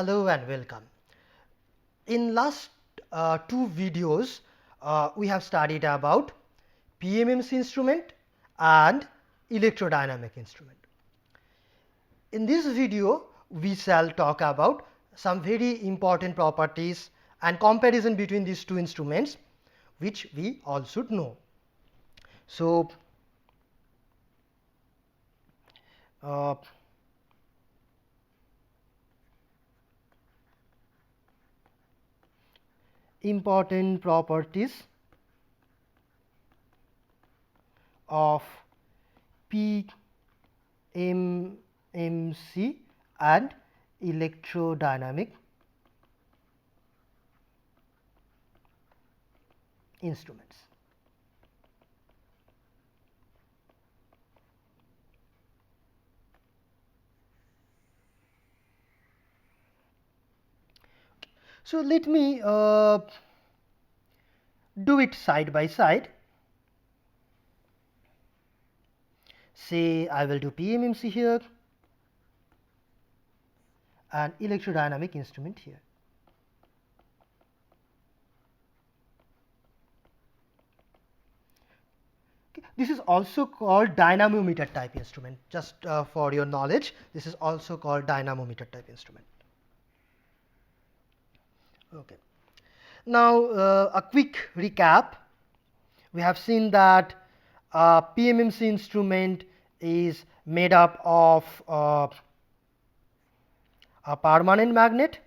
Hello and welcome. In last two videos, we have studied about PMMC instrument and electrodynamic instrument. In this video, we shall talk about some very important properties and comparison between these two instruments, which we all should know. So, important properties of PMMC and electrodynamic instruments. So let me do it side by side. Say I will do PMMC here and electrodynamic instrument here. Okay. This is also called dynamometer type instrument. Just for your knowledge, this is also called dynamometer type instrument. Okay. Now a quick recap. We have seen that PMMC instrument is made up of a permanent magnet,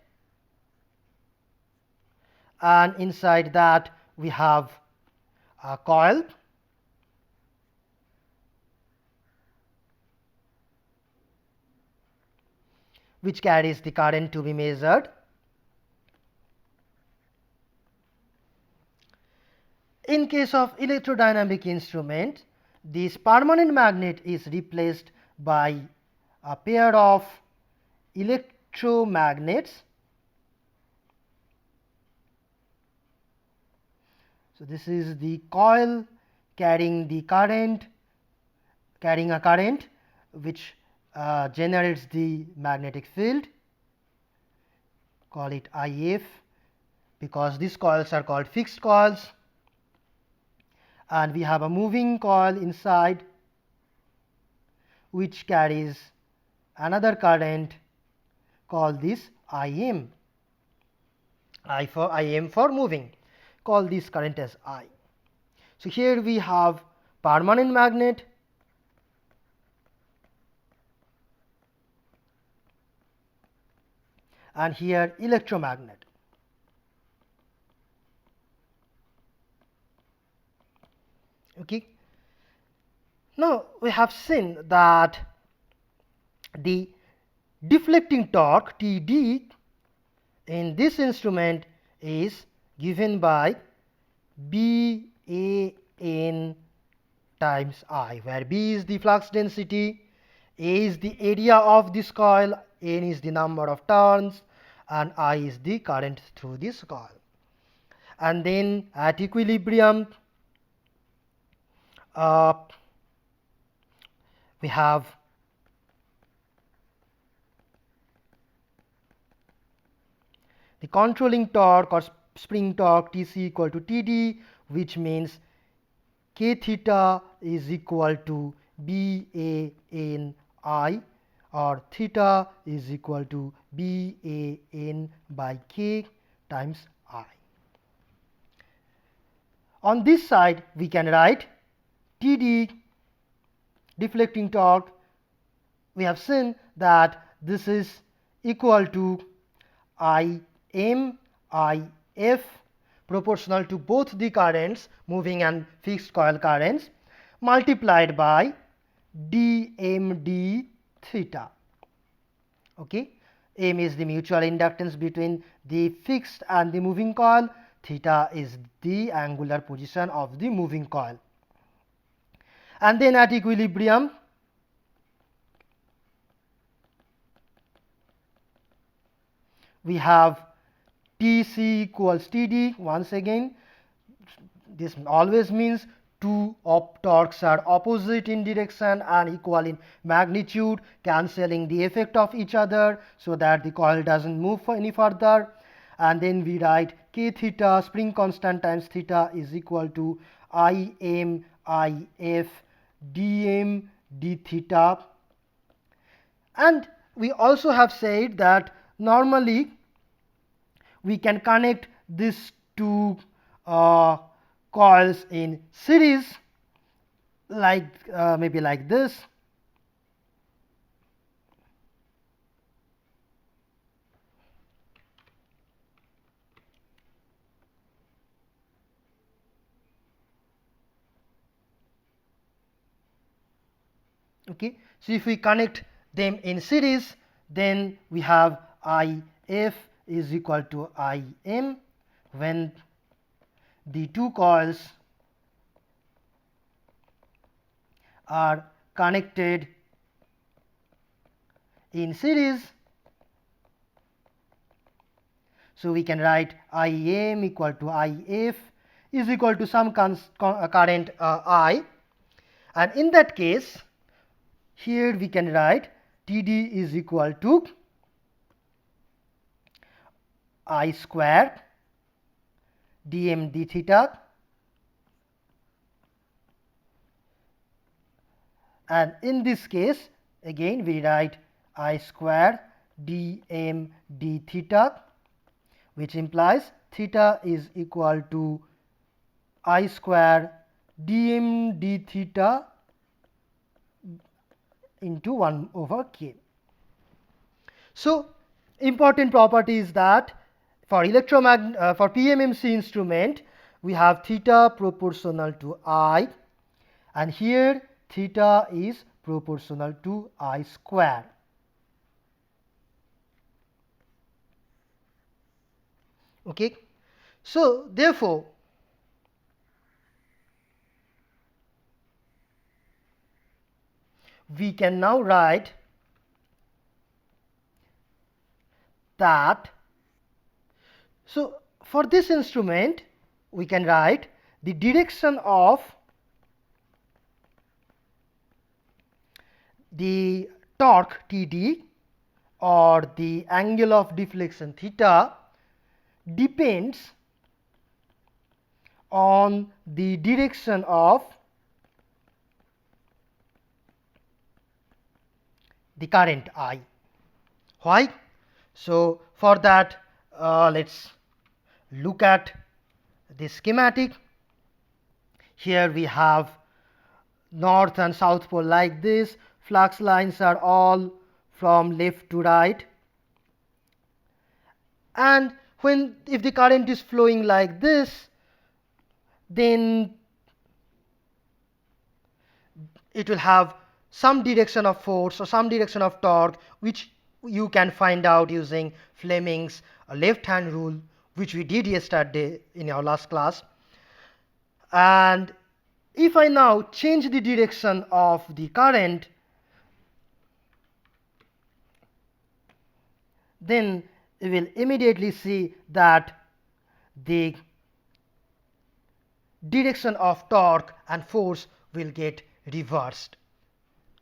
and inside that we have a coil which carries the current to be measured. In case of electrodynamic instrument, this permanent magnet is replaced by a pair of electromagnets. So this is the coil carrying a current which generates the magnetic field. Call it IF because these coils are called fixed coils. And we have a moving coil inside which carries another current called this IM. IM for moving. Call this current as I. So here we have permanent magnet and here electromagnet. Okay. Now we have seen that the deflecting torque Td in this instrument is given by BAN times I, where B is the flux density, A is the area of this coil, N is the number of turns, and I is the current through this coil. And then at equilibrium, we have the controlling torque or spring torque Tc equal to Td, which means k theta is equal to BANI or theta is equal to BAN by k times I. On this side we can write Td deflecting torque. We have seen that this is equal to IF proportional to both the currents, moving and fixed coil currents, multiplied by dmd theta. Okay. M is the mutual inductance between the fixed and the moving coil, theta is the angular position of the moving coil. And then at equilibrium, we have Tc equals Td. Once again, this always means two torques are opposite in direction and equal in magnitude, cancelling the effect of each other so that the coil doesn't move any further. And then we write k theta, spring constant times theta, is equal to Im if dm d theta. And we also have said that normally we can connect these two coils in series, like maybe like this. Okay, so if we connect them in series, then we have If is equal to Im when the two coils are connected in series. So we can write Im equal to If is equal to some current I, and in that case here we can write Td is equal to I square dm d theta, and in this case again we write I square dm d theta, which implies theta is equal to I square dm d theta into 1 over k. So important property is that for for PMMC instrument we have theta proportional to I, and here theta is proportional to I square. Okay, so therefore we can now write that, so for this instrument we can write the direction of the torque Td or the angle of deflection theta depends on the direction of the current I. Why? So for that let's look at the schematic. Here we have north and south pole like this. Flux lines are all from left to right, and if the current is flowing like this, then it will have some direction of force or some direction of torque, which you can find out using Fleming's left hand rule, which we did yesterday in our last class. And if I now change the direction of the current, then we will immediately see that the direction of torque and force will get reversed.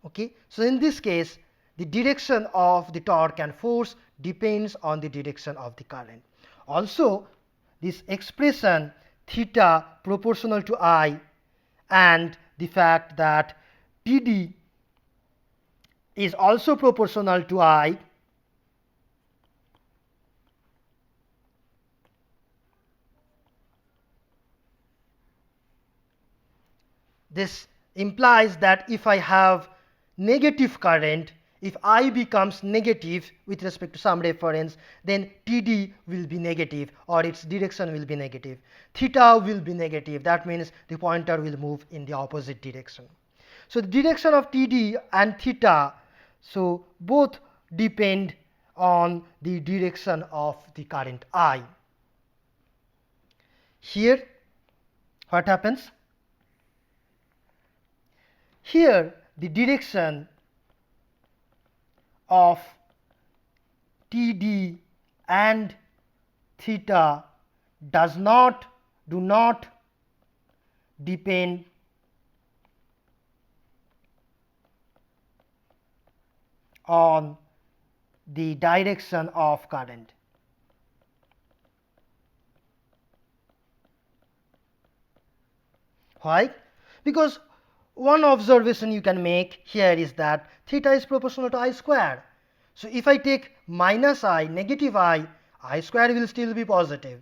Okay, so in this case the direction of the torque and force depends on the direction of the current. Also, this expression theta proportional to I and the fact that Td is also proportional to I, this implies that if I have negative current, if I becomes negative with respect to some reference, then Td will be negative or its direction will be negative. Theta will be negative. That means the pointer will move in the opposite direction. So the direction of Td and theta, so both depend on the direction of the current I. Here what happens? Here the direction of Td and theta do not depend on the direction of current. Why? Because one observation you can make here is that theta is proportional to I square. So if I take minus I, negative I square will still be positive.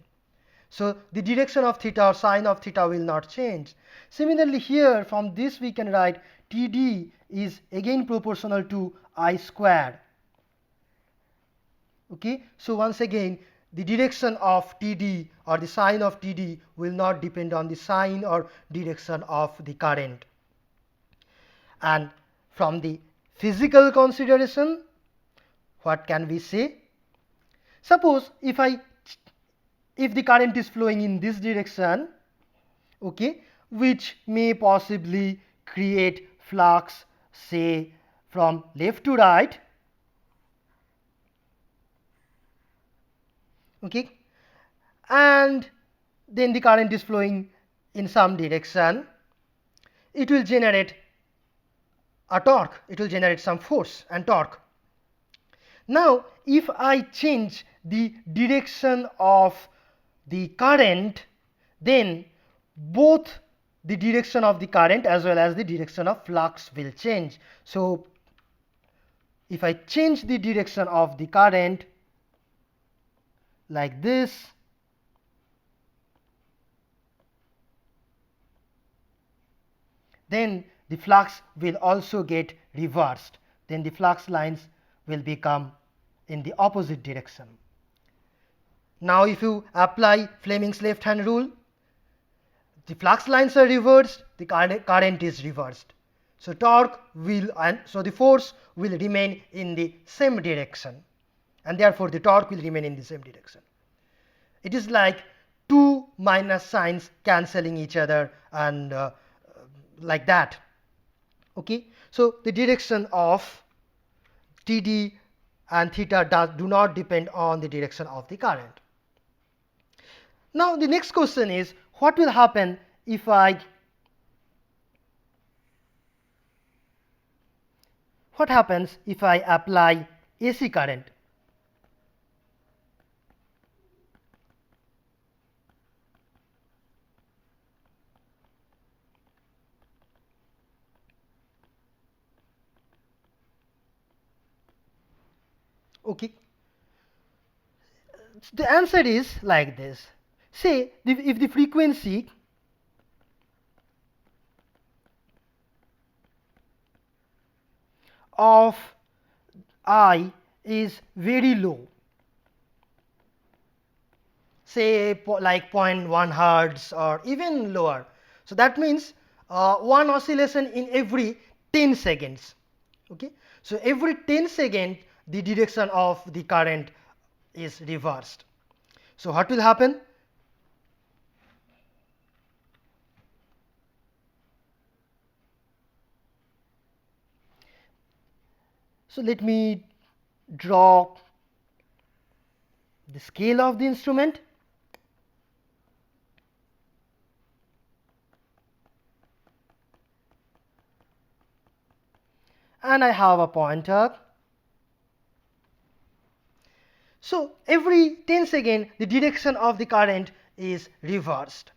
So the direction of theta or sign of theta will not change. Similarly here from this we can write Td is again proportional to I square. Okay, so once again the direction of Td or the sign of Td will not depend on the sign or direction of the current. And from the physical consideration, what can we say? Suppose if the current is flowing in this direction, okay, which may possibly create flux, say from left to right, okay, and then the current is flowing in some direction, it will generate a torque, it will generate some force and torque. Now if I change the direction of the current, then both the direction of the current as well as the direction of flux will change. So if I change the direction of the current like this, then the flux will also get reversed. Then the flux lines will become in the opposite direction. Now if you apply Fleming's left hand rule, the flux lines are reversed, the current is reversed. So torque will, and so the force will remain in the same direction, and therefore the torque will remain in the same direction. It is like two minus signs cancelling each other, and like that. Okay, so the direction of Td and theta do not depend on the direction of the current. Now the next question is, what will happen if what happens if I apply AC current? Okay, the answer is like this. Say if the frequency of I is very low, say like 0.1 hertz or even lower, so that means one oscillation in every 10 seconds. Okay, so every 10 seconds the direction of the current is reversed. So what will happen? So let me draw the scale of the instrument. And I have a pointer. So every 10 seconds the direction of the current is reversed.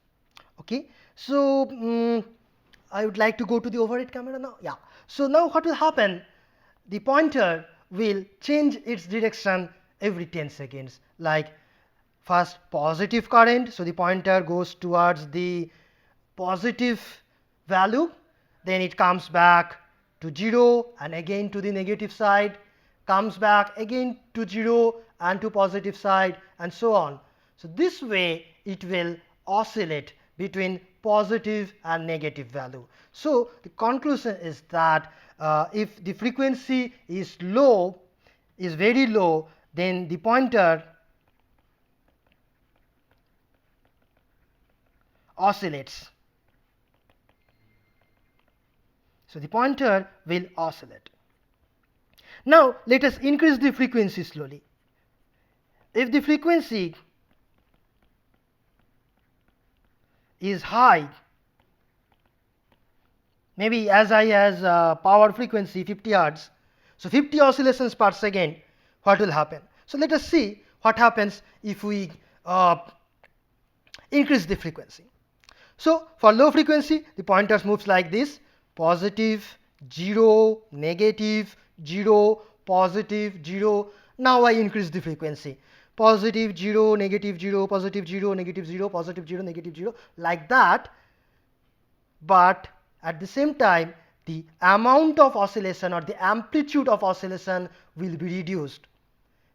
Okay, so I would like to go to the overhead camera now. Yeah, so now what will happen? The pointer will change its direction every 10 seconds, like first positive current, so the pointer goes towards the positive value, then it comes back to 0 and again to the negative side, comes back again to 0 and to positive side, and so on. So this way it will oscillate between positive and negative value. So the conclusion is that if the frequency is low, is very low, then the pointer oscillates. So the pointer will oscillate. Now let us increase the frequency slowly. If the frequency is high, maybe as high as power frequency 50 hertz, So 50 oscillations per second, what will happen? So let us see what happens if we increase the frequency. So for low frequency, the pointers moves like this: positive, 0, negative, 0, positive, 0. Now I increase the frequency: positive 0, negative 0, positive 0, negative 0, positive 0, negative 0, like that. But at the same time, the amount of oscillation or the amplitude of oscillation will be reduced,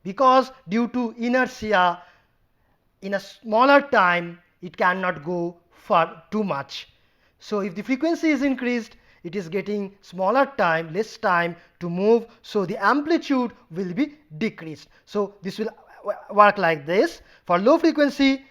because due to inertia, in a smaller time it cannot go for too much. So if the frequency is increased, it is getting smaller time, less time to move, so the amplitude will be decreased. So this will work like this: for low frequency,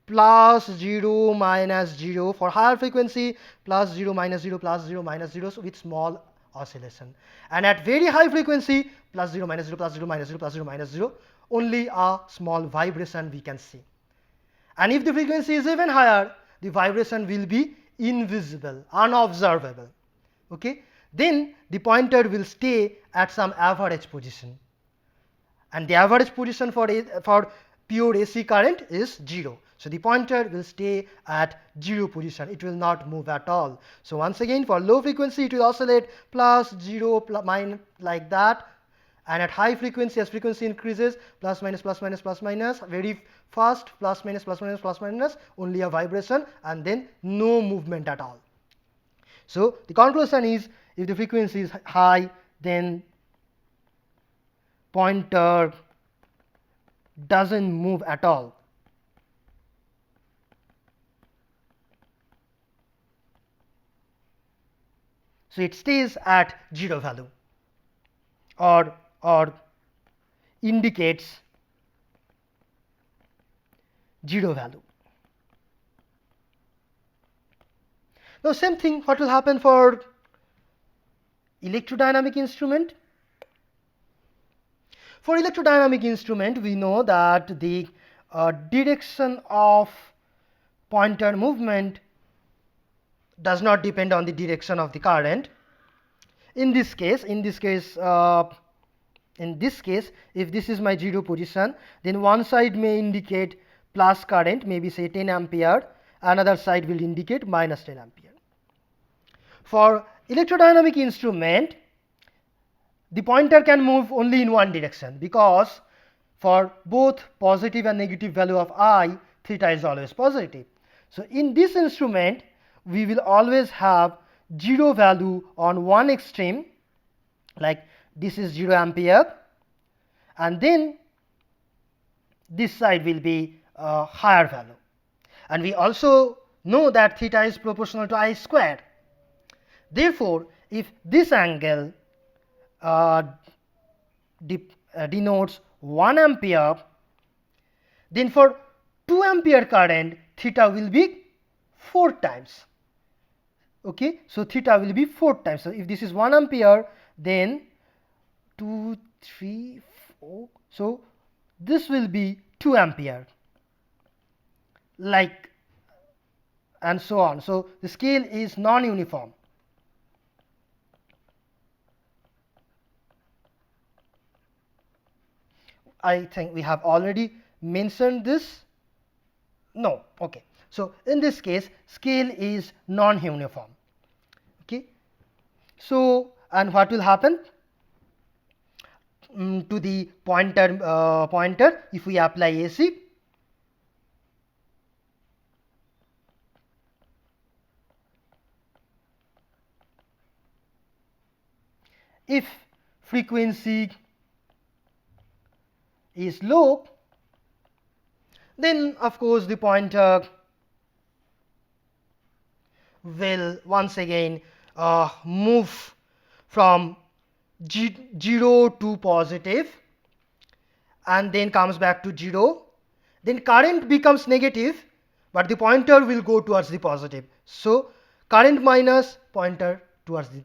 plus 0, minus 0; for higher frequency, plus 0, minus 0, plus 0, minus 0, so with small oscillation. And at very high frequency, plus 0, minus 0, plus 0, minus 0, plus 0, minus 0, only a small vibration we can see. And if the frequency is even higher, the vibration will be invisible, unobservable. Okay? Then the pointer will stay at some average position. And the average position for pure AC current is 0. So the pointer will stay at 0 position. It will not move at all. So once again, for low frequency, it will oscillate plus 0, minus, like that. And at high frequency, as frequency increases, plus minus, plus minus, plus minus, very fast, plus minus, plus minus, plus minus, only a vibration, and then no movement at all. So the conclusion is, if the frequency is high, then pointer doesn't move at all. So it stays at 0 value, or indicates 0 value. Now same thing, what will happen for electrodynamic instrument? For electrodynamic instrument, we know that the direction of pointer movement does not depend on the direction of the current. In this case, if this is my 0 position, then one side may indicate plus current, maybe say 10 ampere, another side will indicate minus 10 ampere. For electrodynamic instrument, the pointer can move only in one direction, because for both positive and negative value of I, theta is always positive. So in this instrument, we will always have 0 value on one extreme, like this is 0 ampere, and then this side will be a higher value. And we also know that theta is proportional to I squared. Therefore, if this angle denotes 1 ampere, then for 2 ampere current, theta will be 4 times. Okay, so theta will be 4 times. So if this is 1 ampere, then 2, 3, 4. So this will be 2 ampere, like, and so on. So the scale is non-uniform. I think we have already mentioned this. No, okay. So in this case, scale is non-uniform. Okay. So, and what will happen to the pointer if we apply AC? If frequency is low, then of course the pointer will once again move from 0 to positive, and then comes back to 0. Then current becomes negative, but the pointer will go towards the positive. So current minus, pointer towards the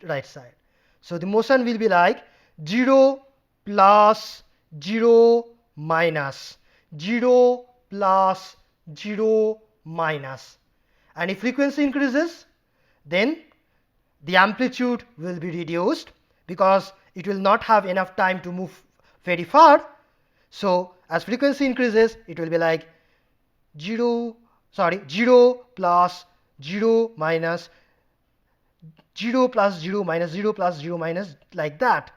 right side. So the motion will be like 0 plus 0 minus, 0 plus 0 minus. And if frequency increases, then the amplitude will be reduced, because it will not have enough time to move very far. So as frequency increases, it will be like 0 plus 0 minus 0 plus 0 minus 0 plus 0 minus, like that,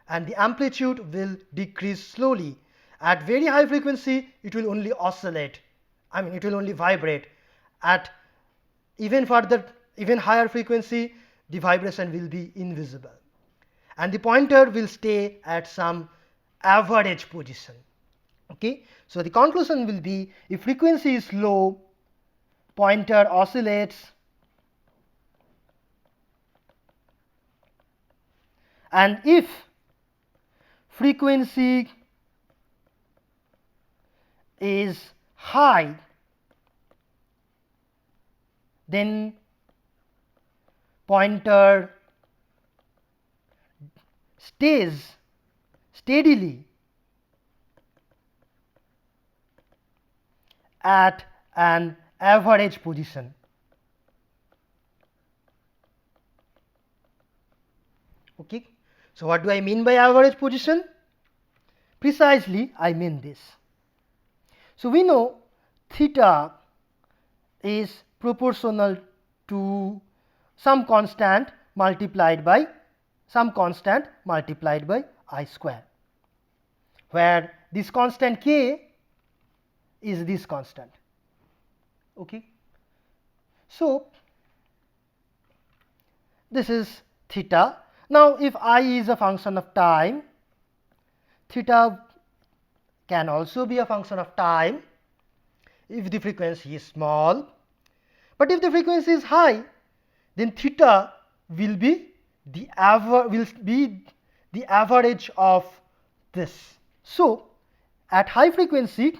and the amplitude will decrease slowly. At very high frequency, it will only oscillate, it will only vibrate. At even higher frequency, the vibration will be invisible, and the pointer will stay at some average position. Okay, so the conclusion will be, if frequency is low, pointer oscillates, and if frequency is high, then pointer stays steadily at an average position. Okay, so what do I mean by average position? Precisely, I mean this. So we know theta is proportional to some constant multiplied by I square, where this constant k is this constant. Okay, so this is theta. Now if I is a function of time, theta can also be a function of time if the frequency is small, but if the frequency is high, then theta will be the average of this. So at high frequency,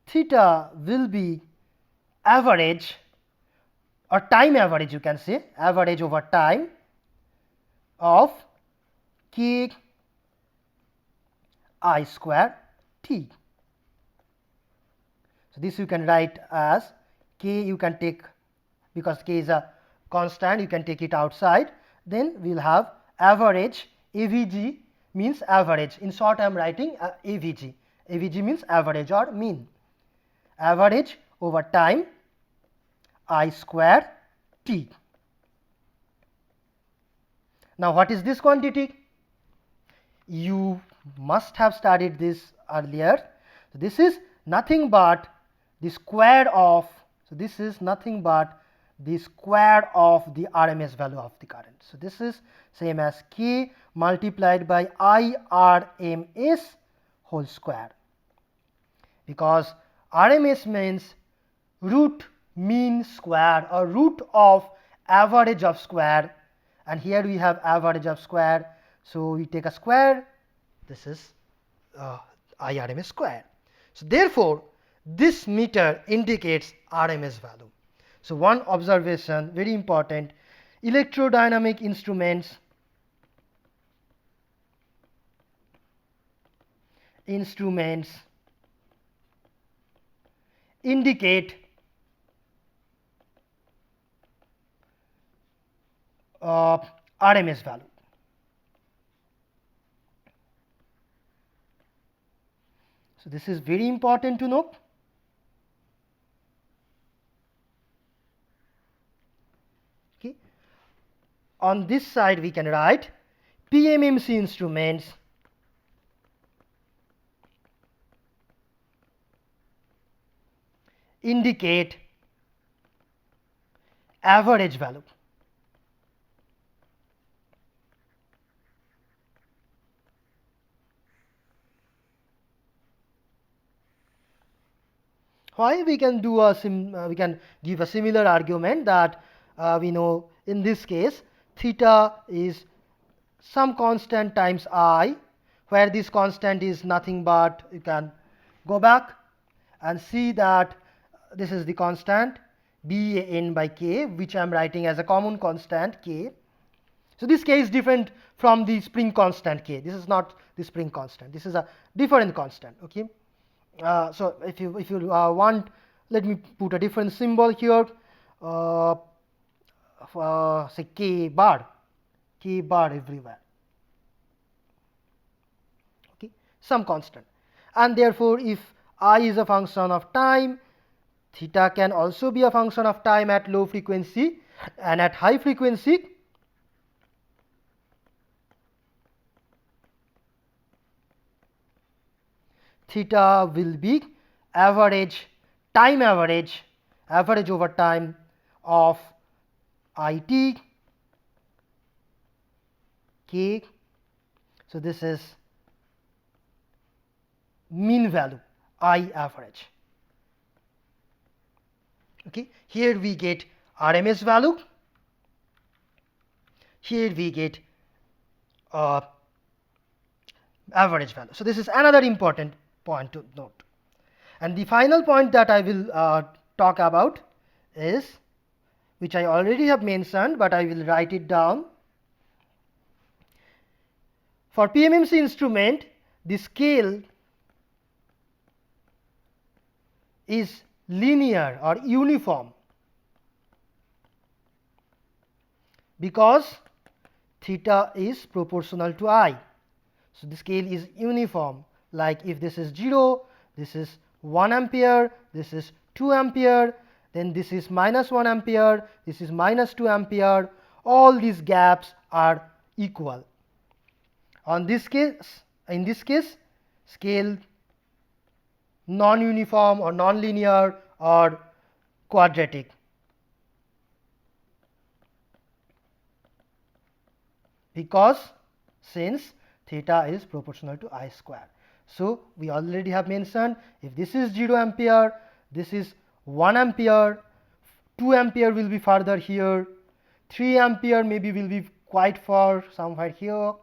theta will be average, or time average, you can say, average over time of k I square t. So this you can write as k, you can take, because k is a constant, you can take it outside, then we will have average, avg means average. In short, I am writing avg. Avg means average or mean. Average over time I square t. Now what is this quantity? You must have studied this earlier. So this is nothing but the square of, so this is nothing but the square of the RMS value of the current. So this is same as k multiplied by IRMS whole square, because RMS means root mean square or root of average of square, and here we have average of square, so we take a square, this is IRMS square. So therefore this meter indicates RMS value. So one observation, very important, electrodynamic instruments indicate RMS value. So this is very important to know. Okay. On this side we can write PMMC instruments indicate average value. Why? We can do we can give a similar argument that we know in this case theta is some constant times I, where this constant is nothing but, you can go back and see that this is the constant BAN by k, which I am writing as a common constant k. So this k is different from the spring constant k. This is not the spring constant. This is a different constant. Okay. So if you want, let me put a different symbol here. say k bar everywhere. Okay, some constant, and therefore if I is a function of time, theta can also be a function of time at low frequency, and at high frequency theta will be average over time of IT k. So this is mean value I average. Okay, here we get RMS value, here we get average value. So this is another important point to note. And the final point that I will talk about is, which I already have mentioned, but I will write it down. For PMMC instrument, the scale is linear or uniform because theta is proportional to I. So the scale is uniform, like if this is 0, this is 1 ampere, this is 2 ampere, then this is -1 ampere, this is -2 ampere, all these gaps are equal. In this case, scale non-uniform or non-linear or quadratic. Because since theta is proportional to I square. So we already have mentioned, if this is 0 ampere, this is 1 ampere, 2 ampere will be further here, 3 ampere maybe will be quite far somewhere here,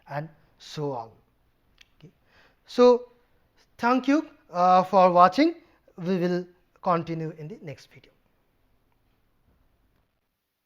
and so on. Okay. So thank you for watching. We will continue in the next video.